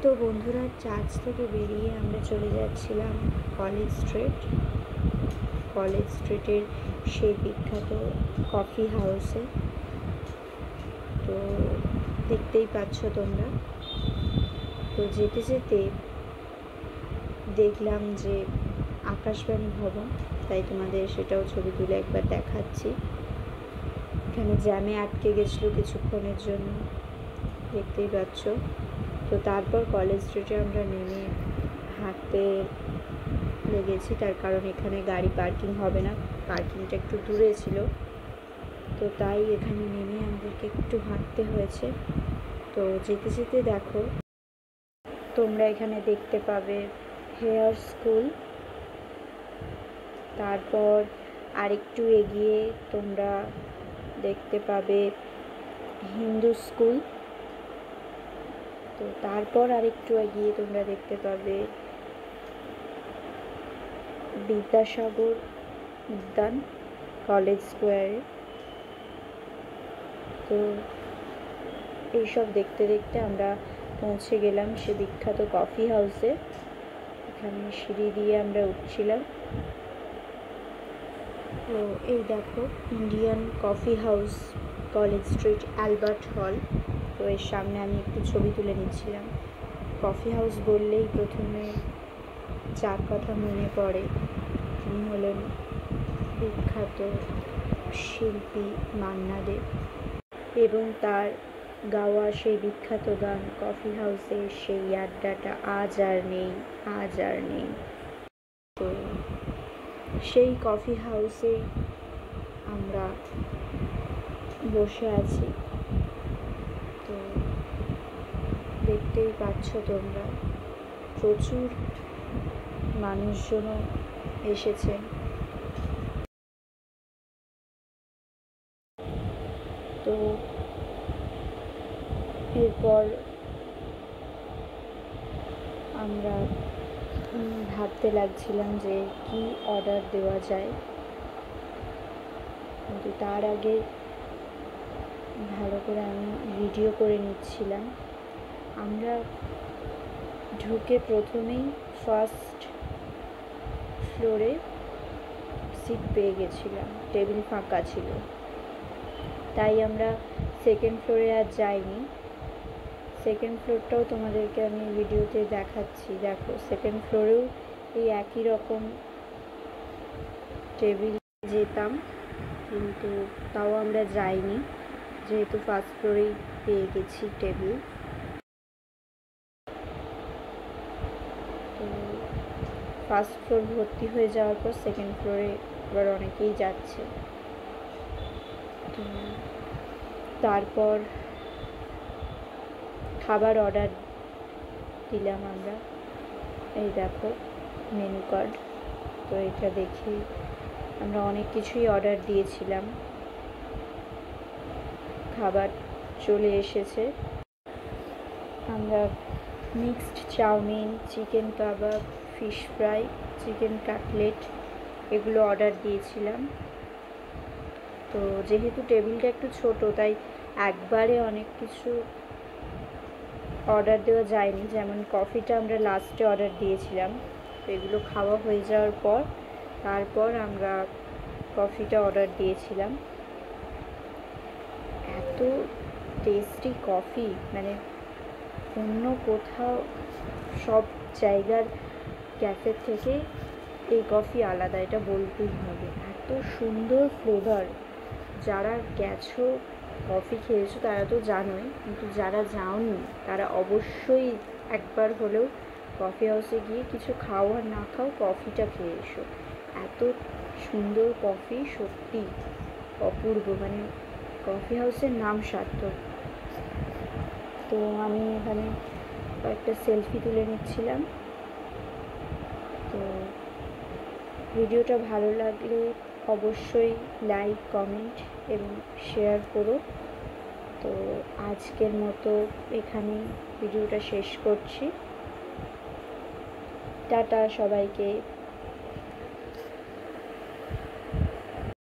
তো বন্ধুরা, চার্চ থেকে বেরিয়ে আমরা চলে যাচ্ছিলাম কলেজ স্ট্রিটের সেই বিখ্যাত কফি হাউসে। তো দেখতেই পাচ্ছ তোমরা। তো যেতে যেতে দেখলাম যে আকাশবাণী ভবন, তাই তোমাদের সেটাও ছবি তুলে একবার দেখাচ্ছি। এখানে জ্যামে আটকে গেছিলো কিছুক্ষণের জন্য, দেখতেই পাচ্ছ। তো তারপর কলেজ স্ট্রিটে আমরা নেমে হাঁটতে লেগেছি, তার কারণ এখানে গাড়ি পার্কিং হবে না, পার্কিংটা একটু দূরে ছিল। তো তাই এখানে নেমে আমাদেরকে একটু হাঁটতে হয়েছে। তো যেতে যেতে দেখো তোমরা এখানে দেখতে পাবে হেয়ার স্কুল, তারপর আরেকটু এগিয়ে তোমরা দেখতে পাবে হিন্দু স্কুল, তো তারপর আরেকটু এগিয়ে তোমরা দেখতে পাবে বিদ্যাসাগর উদ্যান কলেজ স্কোয়ারে। তো এইসব দেখতে দেখতে আমরা পৌঁছে গেলাম সে বিখ্যাত কফি হাউসে। এখানে সিঁড়ি দিয়ে আমরা উঠছিলাম। তো এই দেখো Indian coffee house, college street, Albert হল। তো এর সামনে আমি একটু ছবি তুলে নিচ্ছিলাম। কফি হাউস বললেই প্রথমে যার কথা মনে পড়ে তিনি হলেন বিখ্যাত শিল্পী মান্না দে, এবং তার গাওয়া সেই বিখ্যাত গান কফি হাউসের সেই আড্ডাটা আজ আর নেই। তো সেই কফি হাউসে আমরা বসে আছি। তো দেখতেই পাচ্ছ তোমরা, প্রচুর মানুষজনও এসেছেন। তো এরপর আমরা ভাবতে লাগছিলাম যে কি অর্ডার দেওয়া যায়, কিন্তু তার আগে ভালো করে আমি ভিডিও করে নিচ্ছিলাম। আমরা ঢুকে প্রথমেই ফার্স্ট ফ্লোরে সিট পেয়ে গেছিলাম, টেবিল ফাঁকা ছিল, তাই আমরা সেকেন্ড ফ্লোরে আর যাইনি। সেকেন্ড ফ্লোরটাও তোমাদেরকে আমি ভিডিওতে দেখাচ্ছি। দেখো সেকেন্ড ফ্লোরেও এই একই রকম টেবিল যেতাম, কিন্তু তাও আমরা যাইনি, যেহেতু ফার্স্ট ফ্লোরেই পেয়ে গেছি টেবিল। তো ফার্স্ট ফ্লোর ভর্তি হয়ে যাওয়ার পর সেকেন্ড ফ্লোরে এবার অনেকেই যাচ্ছে। তো তারপর খাবার অর্ডার দিলাম আমরা। এই দেখো মেনু কার্ড। তো এটা দেখি আমরা অনেক কিছুই অর্ডার দিয়েছিলাম। খাবার চলে এসেছে। আমরা মিক্সড চাউমিন, চিকেন কাবাব, ফিশ ফ্রাই, চিকেন কাটলেট এগুলো অর্ডার দিয়েছিলাম। তো যেহেতু টেবিলটা একটু ছোট, তাই একবারে অনেক কিছু অর্ডার দেওয়া যায়নি। যেমন কফিটা আমরা লাস্টে অর্ডার দিয়েছিলাম। তো এগুলো খাওয়া হয়ে যাওয়ার পর তারপর আমরা কফিটা অর্ডার দিয়েছিলাম। এত টেস্টি কফি, মানে অন্য কোথাও সব জায়গার ক্যাফে থেকে এই কফি আলাদা, এটা বলতেই হবে। এত সুন্দর ফ্লেভার। যারা গেছো কফি খেয়েছো তারা তো জানোই, কিন্তু যারা যাওনি তারা অবশ্যই একবার হলেও কফি হাউসে গিয়ে কিছু খাও আর না খাও কফিটা খেয়ে এসো। এত সুন্দর কফি, সত্যি অপূর্ব, মানে কফি হাউসের নাম সার্থক। তো আমি এখানে কয়েকটা সেলফি তুলে নিচ্ছিলাম। তো ভিডিওটা ভালো লাগলে অবশ্যই লাইক, কমেন্ট এবং শেয়ার করো। তো আজকের মতো এখানেই ভিডিওটা শেষ করছি। টাটা সবাইকে।